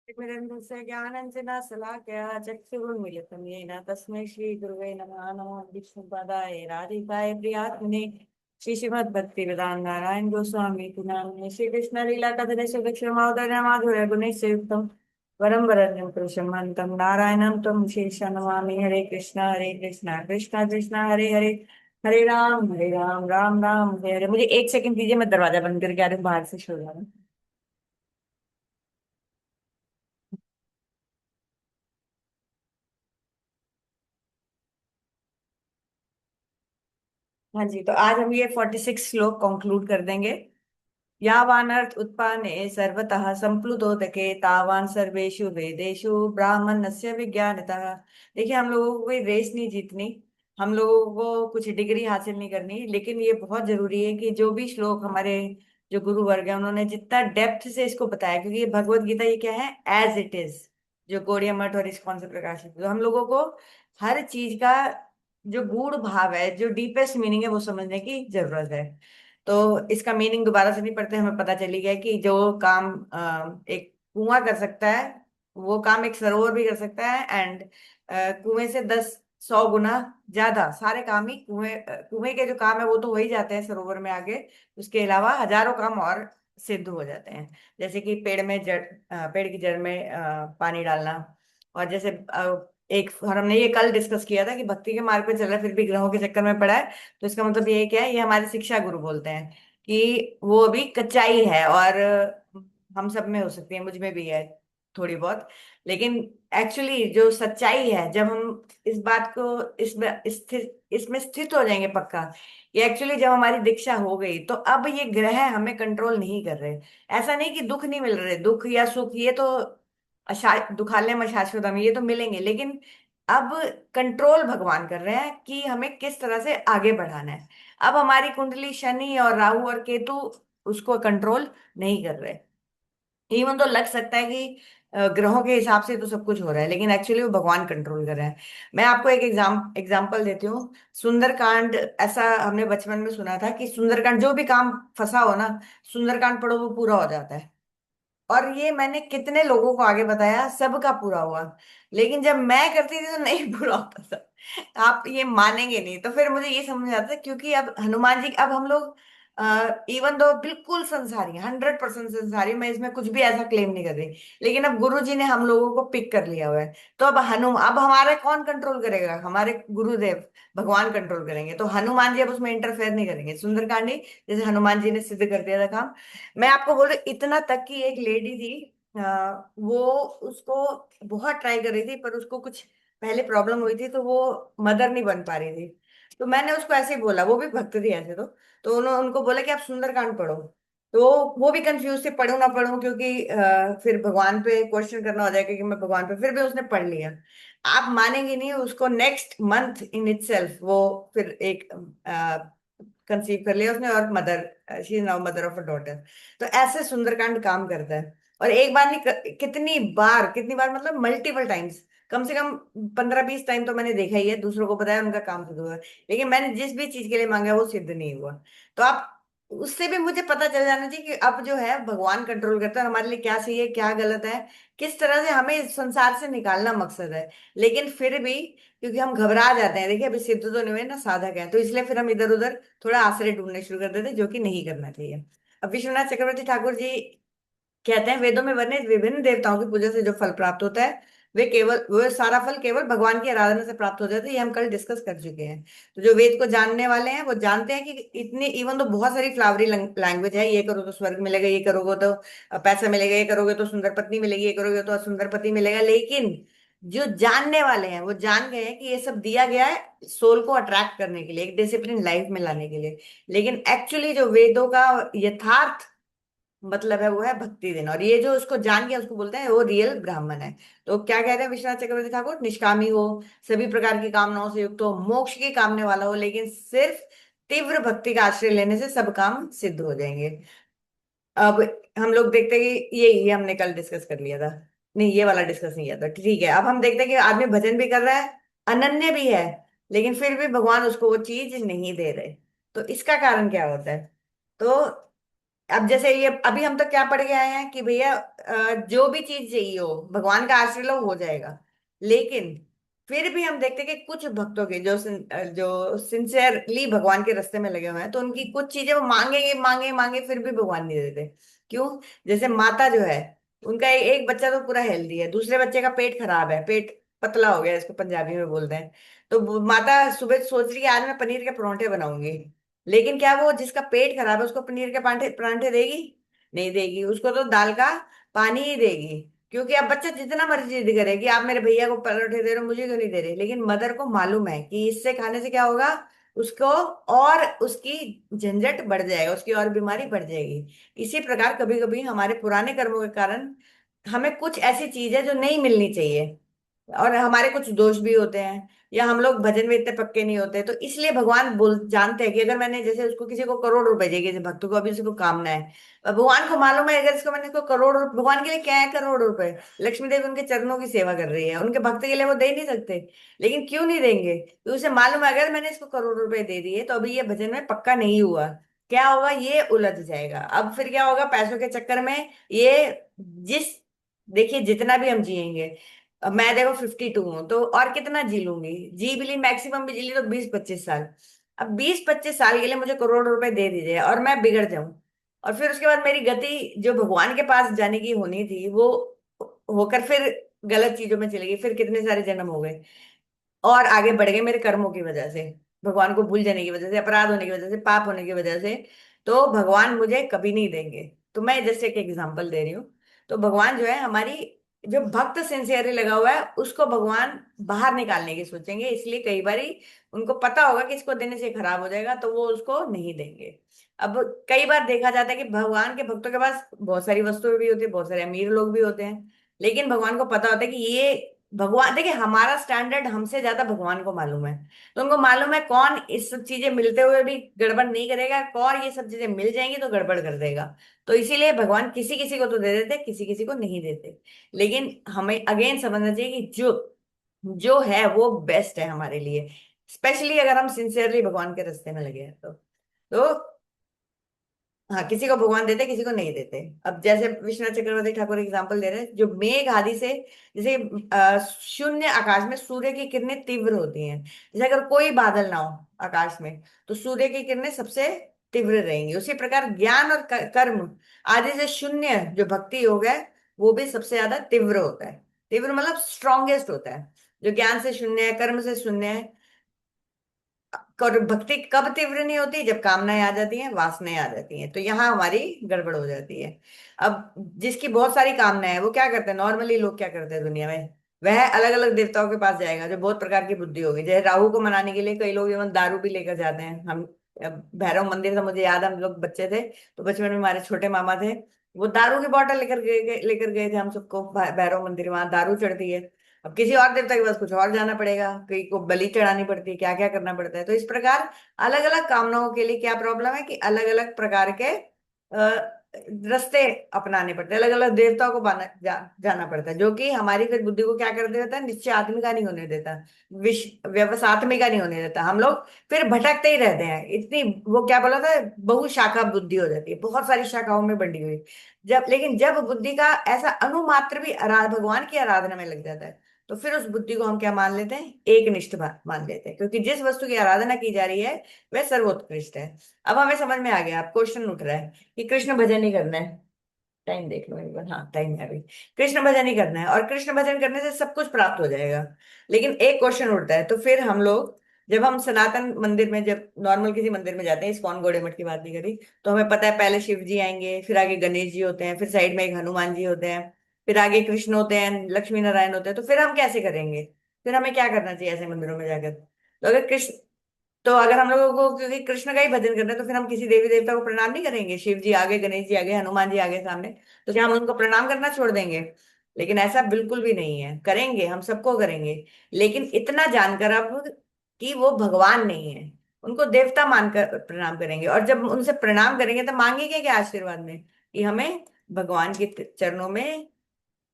मिरन्दस्य ज्ञानञ्जना शलाकया चक्षुरुन्मीलितं येन तस्मै श्रीगुरुवे नमः। नमो विष्णुपदाय राधिकाय प्रियात्मने श्रीश्रीमद्भक्तिवेदान्त नारायण गोस्वामी इति नामिने श्रीकृष्ण लीला कथने सुदक्षिणमावतरण माधुर्य गुणैः युक्तं वरं वरन्यं पुरुषमन्तं नारायणं त्वं शेषा नमामि। हरे कृष्ण कृष्ण कृष्ण हरे हरे, हरे राम राम राम हरे हरे। मुझे एक सेकंड दीजिए, मैं दरवाजा बंद करके आ रही हूँ, बाहर से शोर आ रहा है। हाँ जी, तो आज हम ये 46 श्लोक कंक्लूड कर देंगे। यावानर्थ उत्पाने सर्वतः संप्लुतोदके तावान सर्वेषु वेदेषु ब्राह्मणस्य विज्ञानतः। देखिए, हम लोगों को कोई रेस नहीं जीतनी, हम लोगों को कुछ डिग्री हासिल नहीं करनी, लेकिन ये बहुत जरूरी है कि जो भी श्लोक हमारे जो गुरु वर्ग है उन्होंने जितना डेप्थ से इसको बताया, क्योंकि ये भगवत गीता ये क्या है, एज इट इज, जो गौड़िया मठ और इस्कॉन से प्रकाशित, तो हम लोगों को हर चीज का जो गूढ़ भाव है, जो डीपेस्ट मीनिंग है, वो समझने की जरूरत है। तो इसका मीनिंग दोबारा से नहीं पढ़ते, हमें पता चली गया कि जो काम एक कुआं कर सकता है, वो काम एक सरोवर भी कर सकता है। एंड कुएं से 10-100 गुना ज्यादा सारे काम ही कुएं के जो काम है वो तो हो ही जाते हैं सरोवर में आगे। उसके अलावा हजारों काम और सिद्ध हो जाते हैं। जैसे कि पेड़ की जड़ में पानी डालना। और जैसे एक, और हमने ये कल डिस्कस किया था कि भक्ति के मार्ग पे चल रहा है फिर भी ग्रहों के चक्कर में पड़ा है। तो इसका मतलब ये क्या है, ये हमारे शिक्षा गुरु बोलते हैं कि वो अभी कच्चाई है, और हम सब में हो सकती है, मुझ में भी है थोड़ी बहुत। लेकिन एक्चुअली जो सच्चाई है, जब हम इस बात को इसमें स्थित हो जाएंगे पक्का, ये एक्चुअली जब हमारी दीक्षा हो गई तो अब ये ग्रह हमें कंट्रोल नहीं कर रहे। ऐसा नहीं कि दुख नहीं मिल रहे, दुख या सुख ये तो दुखालय में शाश्वतम, ये तो मिलेंगे, लेकिन अब कंट्रोल भगवान कर रहे हैं कि हमें किस तरह से आगे बढ़ाना है। अब हमारी कुंडली शनि और राहु और केतु उसको कंट्रोल नहीं कर रहे। इवन तो लग सकता है कि ग्रहों के हिसाब से तो सब कुछ हो रहा है, लेकिन एक्चुअली वो भगवान कंट्रोल कर रहे हैं। मैं आपको एक एग्जाम्पल देती हूँ। सुंदरकांड, ऐसा हमने बचपन में सुना था कि सुंदरकांड, जो भी काम फंसा हो ना, सुंदरकांड पढ़ो वो पूरा हो जाता है। और ये मैंने कितने लोगों को आगे बताया, सबका पूरा हुआ। लेकिन जब मैं करती थी तो नहीं पूरा होता था। आप ये मानेंगे नहीं। तो फिर मुझे ये समझ आता है, क्योंकि अब हनुमान जी, अब हम लोग इवन दो बिल्कुल संसारी, 100% संसारी, मैं इसमें कुछ भी ऐसा क्लेम नहीं कर रही, लेकिन अब गुरु जी ने हम लोगों को पिक कर लिया हुआ है। तो अब हमारे कौन कंट्रोल करेगा, हमारे गुरुदेव भगवान कंट्रोल करेंगे। तो हनुमान जी अब उसमें इंटरफेयर नहीं करेंगे, सुंदरकांड ही जैसे हनुमान जी ने सिद्ध कर दिया था काम। मैं आपको बोल रही, इतना तक कि एक लेडी थी, वो उसको बहुत ट्राई कर रही थी, पर उसको कुछ पहले प्रॉब्लम हुई थी, तो वो मदर नहीं बन पा रही थी। तो मैंने उसको ऐसे ही बोला, वो भी भक्त थी ऐसे। तो उन्होंने उनको बोला कि आप सुंदरकांड पढ़ो। तो वो भी कंफ्यूज थे, पढ़ूं ना पढ़ूं, क्योंकि फिर भगवान पे क्वेश्चन करना हो जाएगा कि मैं भगवान पे, फिर भी उसने पढ़ लिया। आप मानेंगे नहीं, उसको नेक्स्ट मंथ इन इटसेल्फ वो फिर एक कंसीव कर लिया उसने, और mother, she is now mother of a daughter. तो ऐसे सुंदरकांड काम करता है। और एक बार नहीं, कितनी बार मतलब मल्टीपल टाइम्स, कम से कम 15-20 टाइम तो मैंने देखा ही है, दूसरों को बताया, उनका काम सिद्ध हुआ है। लेकिन मैंने जिस भी चीज के लिए मांगा वो सिद्ध नहीं हुआ। तो आप उससे भी मुझे पता चल जाना चाहिए कि अब जो है भगवान कंट्रोल करता है, हमारे लिए क्या सही है क्या गलत है, किस तरह से हमें इस संसार से निकालना मकसद है। लेकिन फिर भी क्योंकि हम घबरा जाते हैं, देखिए अभी सिद्ध तो नहीं हुए ना, साधक है, तो इसलिए फिर हम इधर उधर थोड़ा आश्रय ढूंढने शुरू कर देते हैं, जो कि नहीं करना चाहिए। अब विश्वनाथ चक्रवर्ती ठाकुर जी कहते हैं, वेदों में वर्णित विभिन्न देवताओं की पूजा से जो फल प्राप्त होता है, वो सारा फल केवल भगवान की आराधना से प्राप्त हो जाता है। ये हम कल डिस्कस कर चुके हैं। तो जो वेद को जानने वाले हैं वो जानते हैं कि इतनी, इवन तो बहुत सारी फ्लावरी लैंग्वेज है, ये करो तो स्वर्ग मिलेगा, ये करोगे तो पैसा मिलेगा, ये करोगे तो सुंदर पत्नी मिलेगी, ये करोगे तो असुंदर पति मिलेगा, लेकिन जो जानने वाले हैं वो जान गए हैं कि ये सब दिया गया है सोल को अट्रैक्ट करने के लिए, एक डिसिप्लिन लाइफ में लाने के लिए। लेकिन एक्चुअली जो वेदों का यथार्थ मतलब है वो है भक्ति देना, और ये जो उसको जान गया उसको बोलते हैं वो रियल ब्राह्मण है। तो क्या कह रहे हैं विश्वनाथ चक्रवर्ती ठाकुर, निष्कामी हो, सभी प्रकार की कामनाओं से युक्त हो, मोक्ष की कामने वाला हो, लेकिन सिर्फ तीव्र भक्ति का आश्रय लेने से सब काम सिद्ध हो जाएंगे। अब हम लोग देखते हैं कि ये हमने कल डिस्कस कर लिया था, नहीं ये वाला डिस्कस नहीं किया था, ठीक है। अब हम देखते हैं कि आदमी भजन भी कर रहा है, अनन्य भी है, लेकिन फिर भी भगवान उसको वो चीज नहीं दे रहे। तो इसका कारण क्या होता है? तो अब जैसे ये अभी हम तो क्या पढ़ के आए हैं कि भैया जो भी चीज चाहिए हो भगवान का आश्रय लो हो जाएगा। लेकिन फिर भी हम देखते हैं कि कुछ भक्तों के जो सिंसियरली भगवान के रास्ते में लगे हुए हैं तो उनकी कुछ चीजें वो मांगेंगे मांगे मांगे फिर भी भगवान नहीं देते। क्यों? जैसे माता जो है, उनका एक बच्चा तो पूरा हेल्दी है, दूसरे बच्चे का पेट खराब है, पेट पतला हो गया इसको पंजाबी में बोलते हैं। तो माता सुबह सोच रही है आज मैं पनीर के परोंठे बनाऊंगी। लेकिन क्या वो जिसका पेट खराब है उसको पनीर के परांठे परांठे देगी? नहीं देगी, उसको तो दाल का पानी ही देगी। क्योंकि अब बच्चा जितना मर्जी जिद करे कि आप मेरे भैया को पराठे दे रहे हो मुझे क्यों नहीं दे रहे, लेकिन मदर को मालूम है कि इससे खाने से क्या होगा उसको, और उसकी झंझट बढ़ जाएगा, उसकी और बीमारी बढ़ जाएगी। इसी प्रकार कभी कभी हमारे पुराने कर्मों के कारण हमें कुछ ऐसी चीज है जो नहीं मिलनी चाहिए, और हमारे कुछ दोष भी होते हैं, या हम लोग भजन में इतने पक्के नहीं होते, तो इसलिए भगवान बोल जानते हैं कि अगर मैंने जैसे उसको किसी को करोड़ रुपए देंगे, जैसे भक्तों को अभी उसको कामना है, अब भगवान को मालूम है अगर इसको मैंने इसको भगवान के लिए क्या है करोड़ रुपए, लक्ष्मी देवी उनके चरणों की सेवा कर रही है, उनके भक्त के लिए वो दे नहीं सकते। लेकिन क्यों नहीं देंगे? तो उसे मालूम है अगर मैंने इसको करोड़ रुपए दे दिए तो अभी ये भजन में पक्का नहीं हुआ, क्या होगा ये उलझ जाएगा, अब फिर क्या होगा पैसों के चक्कर में ये जिस देखिए जितना भी हम जिएंगे, अब मैं देखो 52 हूँ तो और कितना जी लूंगी, जी भी ली मैक्सिमम भी जी ली तो 20-25 साल। अब 20-25 साल के लिए मुझे करोड़ रुपए दे दीजिए और मैं बिगड़ जाऊं, और फिर उसके बाद मेरी गति जो भगवान के पास जाने की होनी थी वो होकर फिर गलत चीजों में चली गई, फिर कितने सारे जन्म हो गए और आगे बढ़ गए मेरे कर्मों की वजह से, भगवान को भूल जाने की वजह से, अपराध होने की वजह से, पाप होने की वजह से। तो भगवान मुझे कभी नहीं देंगे। तो मैं जैसे एक एग्जांपल दे रही हूँ। तो भगवान जो है हमारी जो भक्त सिंसियरली लगा हुआ है उसको भगवान बाहर निकालने की सोचेंगे, इसलिए कई बारी उनको पता होगा कि इसको देने से खराब हो जाएगा तो वो उसको नहीं देंगे। अब कई बार देखा जाता है कि भगवान के भक्तों के पास बहुत सारी वस्तुएं भी होती है, बहुत सारे अमीर लोग भी होते हैं, लेकिन भगवान को पता होता है कि ये भगवान देखिए हमारा स्टैंडर्ड हमसे ज्यादा भगवान को मालूम है। तो उनको मालूम है कौन इस सब चीजें मिलते हुए भी गड़बड़ नहीं करेगा, कौन ये सब चीजें मिल जाएंगी तो गड़बड़ कर देगा। तो इसीलिए भगवान किसी किसी को तो दे देते, किसी किसी को नहीं देते। लेकिन हमें अगेन समझना चाहिए कि जो जो है वो बेस्ट है हमारे लिए, स्पेशली अगर हम सिंसियरली भगवान के रास्ते में लगे हैं तो हाँ किसी को भगवान देते किसी को नहीं देते। अब जैसे विश्वनाथ चक्रवर्ती ठाकुर एग्जाम्पल दे रहे हैं, जो मेघ आदि से जैसे शून्य आकाश में सूर्य की किरणें तीव्र होती हैं, जैसे अगर कोई बादल ना हो आकाश में तो सूर्य की किरणें सबसे तीव्र रहेंगी, उसी प्रकार ज्ञान और कर्म आदि से शून्य जो भक्ति योग है वो भी सबसे ज्यादा तीव्र होता है। तीव्र मतलब स्ट्रॉन्गेस्ट होता है। जो ज्ञान से शून्य है, कर्म से शून्य है, और भक्ति कब तीव्र नहीं होती? जब कामनाएं आ जाती हैं, वासनाएं आ जाती हैं, तो यहाँ हमारी गड़बड़ हो जाती है। अब जिसकी बहुत सारी कामनाएं हैं वो क्या करते हैं, नॉर्मली लोग क्या करते हैं दुनिया में, वह अलग अलग देवताओं के पास जाएगा जो बहुत प्रकार की बुद्धि होगी। जैसे राहु को मनाने के लिए कई लोग इवन दारू भी लेकर जाते हैं। हम भैरव मंदिर था, मुझे याद है हम लोग बच्चे थे तो बचपन में हमारे छोटे मामा थे, वो दारू की बोतल लेकर गए थे हम सबको भैरव मंदिर, वहां दारू चढ़ती है। अब किसी और देवता के पास कुछ और जाना पड़ेगा, कहीं को बलि चढ़ानी पड़ती है, क्या क्या करना पड़ता है। तो इस प्रकार अलग अलग कामनाओं के लिए क्या प्रॉब्लम है कि अलग अलग प्रकार के रास्ते अपनाने पड़ते हैं, अलग अलग देवताओं को जाना पड़ता है, जो कि हमारी फिर बुद्धि को क्या कर देता है, निश्चय आत्मिका नहीं होने देता, व्यवसात्मिका नहीं होने देता। हम लोग फिर भटकते ही रहते हैं, इतनी वो क्या बोला था, बहुशाखा बुद्धि हो जाती है, बहुत सारी शाखाओं में बंटी हुई। लेकिन जब बुद्धि का ऐसा अनुमात्र भी भगवान की आराधना में लग जाता है तो फिर उस बुद्धि को हम क्या मान लेते हैं, एक निष्ठ मान लेते हैं, क्योंकि जिस वस्तु की आराधना की जा रही है वह सर्वोत्कृष्ट है। अब हमें समझ में आ गया, अब क्वेश्चन उठ रहा है कि कृष्ण भजन ही करना है। टाइम देख लो एक बार, हाँ टाइम है अभी। कृष्ण भजन ही करना है और कृष्ण भजन करने से सब कुछ प्राप्त हो जाएगा। लेकिन एक क्वेश्चन उठता है, तो फिर हम लोग जब हम सनातन मंदिर में, जब नॉर्मल किसी मंदिर में जाते हैं, इस्कॉन गौड़े मठ की बात नहीं करी, तो हमें पता है पहले शिव जी आएंगे, फिर आगे गणेश जी होते हैं, फिर साइड में एक हनुमान जी होते हैं, फिर आगे कृष्ण होते हैं, लक्ष्मी नारायण होते हैं। तो फिर हम कैसे करेंगे? फिर हमें क्या करना चाहिए ऐसे मंदिरों में जाकर? तो अगर कृष्ण तो अगर हम लोगों को क्योंकि कृष्ण का ही भजन करना है तो फिर हम किसी देवी देवता को प्रणाम नहीं करेंगे? शिव जी आगे, गणेश जी आगे, हनुमान जी आगे सामने, तो क्या हम उनको प्रणाम करना छोड़ देंगे? लेकिन ऐसा बिल्कुल भी नहीं है, करेंगे, हम सबको करेंगे। लेकिन इतना जानकर अब कि वो भगवान नहीं है, उनको देवता मानकर प्रणाम करेंगे, और जब उनसे प्रणाम करेंगे तो मांगेंगे क्या आशीर्वाद में, कि हमें भगवान के चरणों में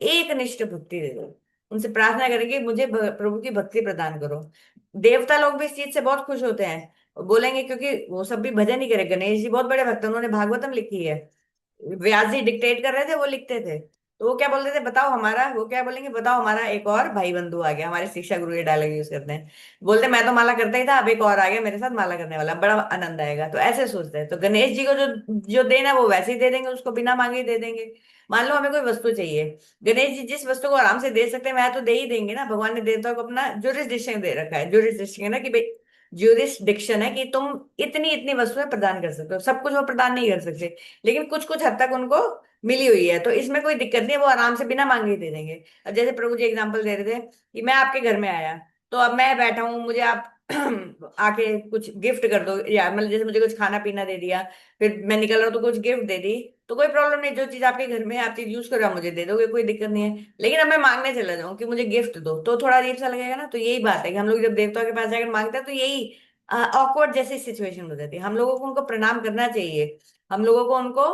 एक निष्ठ भक्ति दे दो। उनसे प्रार्थना करेंगे मुझे प्रभु की भक्ति प्रदान करो। देवता लोग भी इस चीज से बहुत खुश होते हैं और बोलेंगे, क्योंकि वो सब भी भजन ही करे, गणेश जी बहुत बड़े भक्त हैं, उन्होंने भागवतम लिखी है, व्यास जी डिक्टेट कर रहे थे, वो लिखते थे, तो वो क्या बोलते थे, बताओ हमारा, वो क्या बोलेंगे, बताओ हमारा एक और भाई बंधु आ गया। हमारे शिक्षा गुरु ये डायलॉग यूज करते हैं। बोलते मैं तो माला करता ही था, अब एक और आ गया मेरे साथ माला करने वाला, बड़ा आनंद आएगा। तो ऐसे सोचते हैं। तो गणेश जी को जो जो देना है वो वैसे ही दे देंगे, उसको बिना मांगे ही दे देंगे। मान लो हमें कोई वस्तु चाहिए, गणेश जी जिस वस्तु को आराम से दे सकते हैं वह तो दे ही देंगे ना। भगवान ने देवताओं को अपना जुरिस्डिक्शन दे रखा है। जुरिस्डिक्शन है ना कि भाई, ज्यूरिस्डिक्शन है कि तुम इतनी इतनी वस्तुएं प्रदान कर सकते हो, सब कुछ वो प्रदान नहीं कर सकते, लेकिन कुछ कुछ हद तक उनको मिली हुई है, तो इसमें कोई दिक्कत नहीं है, वो आराम से बिना मांगे ही दे देंगे। अब जैसे प्रभु जी एग्जांपल दे रहे थे कि मैं आपके घर में आया, तो अब मैं बैठा हूँ, मुझे आप आके कुछ गिफ्ट कर दो, या मतलब जैसे मुझे कुछ खाना पीना दे दिया, फिर मैं निकल रहा हूँ तो कुछ गिफ्ट दे दी, तो कोई प्रॉब्लम नहीं। जो चीज आपके घर में है, आप चीज यूज करो, आप मुझे दे दोगे, कोई दिक्कत नहीं है। लेकिन अब मैं मांगने चला जाऊं कि मुझे गिफ्ट दो, तो थोड़ा अजीब सा लगेगा ना। तो यही बात है कि हम लोग जब देवताओं के पास जाकर मांगते हैं, तो यही ऑकवर्ड जैसी सिचुएशन हो जाती है। हम लोगों को उनको प्रणाम करना चाहिए, हम लोगों को उनको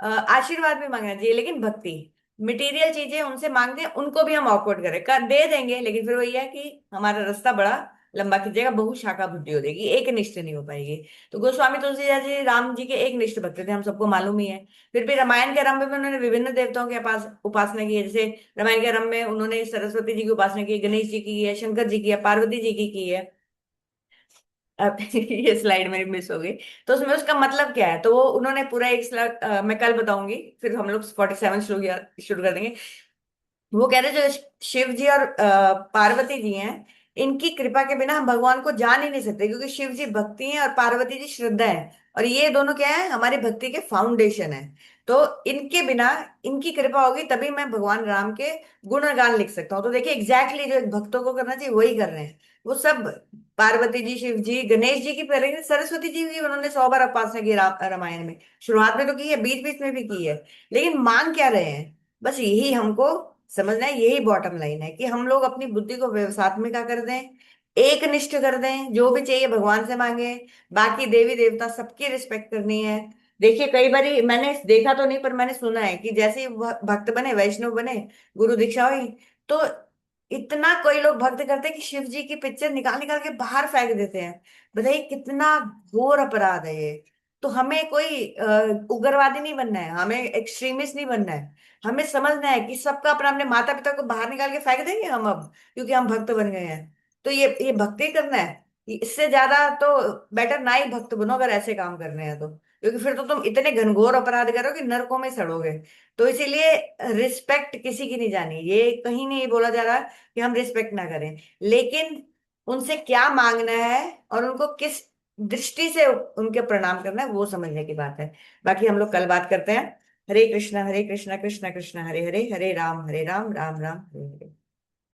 आशीर्वाद भी मांगना चाहिए, लेकिन भक्ति, मटेरियल चीजें उनसे मांगते हैं, उनको भी हम ऑकवर्ड करें कर दे देंगे, लेकिन फिर वही है कि हमारा रास्ता बड़ा लंबा खींचेगा, बहुशाखा बुद्धि हो जाएगी, एक निष्ठ नहीं हो पाएगी। तो गोस्वामी तुलसीदास जी राम जी के एक निष्ठ भक्त थे, हम सबको मालूम ही है। फिर भी रामायण के आरंभ में उन्होंने विभिन्न देवताओं के पास उपासना की है। जैसे रामायण के आरंभ में उन्होंने सरस्वती जी की उपासना की, गणेश जी की है, शंकर जी की है, पार्वती जी की है। अब ये स्लाइड मेरी मिस हो गई। तो उसमें उसका मतलब क्या है, तो वो उन्होंने पूरा एक स्लाइड मैं कल बताऊंगी, फिर हम लोग 47 श्लोक शुरू कर देंगे। वो कह रहे जो शिव जी और पार्वती जी हैं, इनकी कृपा के बिना हम भगवान को जान ही नहीं सकते, क्योंकि शिव जी भक्ति है और पार्वती जी श्रद्धा है, और ये दोनों क्या है, हमारी भक्ति के फाउंडेशन है। तो इनके बिना, इनकी कृपा होगी तभी मैं भगवान राम के गुणगान लिख सकता हूँ। तो देखिए एग्जैक्टली जो एक भक्तों को करना चाहिए वही कर रहे हैं वो सब। पार्वती जी, शिव जी, गणेश जी की पहले सरस्वती जी की उन्होंने 100 बार उपासना की रामायण में, शुरुआत में तो की है, बीच बीच में भी की है, लेकिन मांग क्या रहे हैं, बस यही हमको समझना है। यही बॉटम लाइन है कि हम लोग अपनी बुद्धि को व्यवसात्मिका कर दें, एक निष्ठ कर दें, जो भी चाहिए भगवान से मांगे। बाकी देवी देवता सबकी रिस्पेक्ट करनी है। देखिए कई बार मैंने देखा तो नहीं, पर मैंने सुना है कि जैसे ही भक्त बने, वैष्णव बने, गुरु दीक्षा हुई, तो इतना कोई लोग भक्त करते हैं कि शिव जी की पिक्चर निकाल निकाल के बाहर फेंक देते हैं। बताइए कितना घोर अपराध है ये। तो हमें कोई उग्रवादी नहीं बनना है, हमें एक्सट्रीमिस्ट नहीं बनना है। हमें समझना है कि सबका अपना, अपने माता पिता को बाहर निकाल के फेंक देंगे हम अब, क्योंकि हम भक्त बन गए हैं। तो ये भक्ति करना है, इससे ज्यादा तो बेटर ना ही भक्त बनो अगर ऐसे काम करने हैं तो, क्योंकि फिर तो तुम इतने घनघोर अपराध करो कि नरकों में सड़ोगे। तो इसीलिए रिस्पेक्ट किसी की नहीं जानी, ये कहीं नहीं बोला जा रहा कि हम रिस्पेक्ट ना करें, लेकिन उनसे क्या मांगना है और उनको किस दृष्टि से उनके प्रणाम करना है वो समझने की बात है। बाकी हम लोग कल बात करते हैं। हरे कृष्णा कृष्णा कृष्णा हरे हरे, हरे राम राम राम हरे हरे।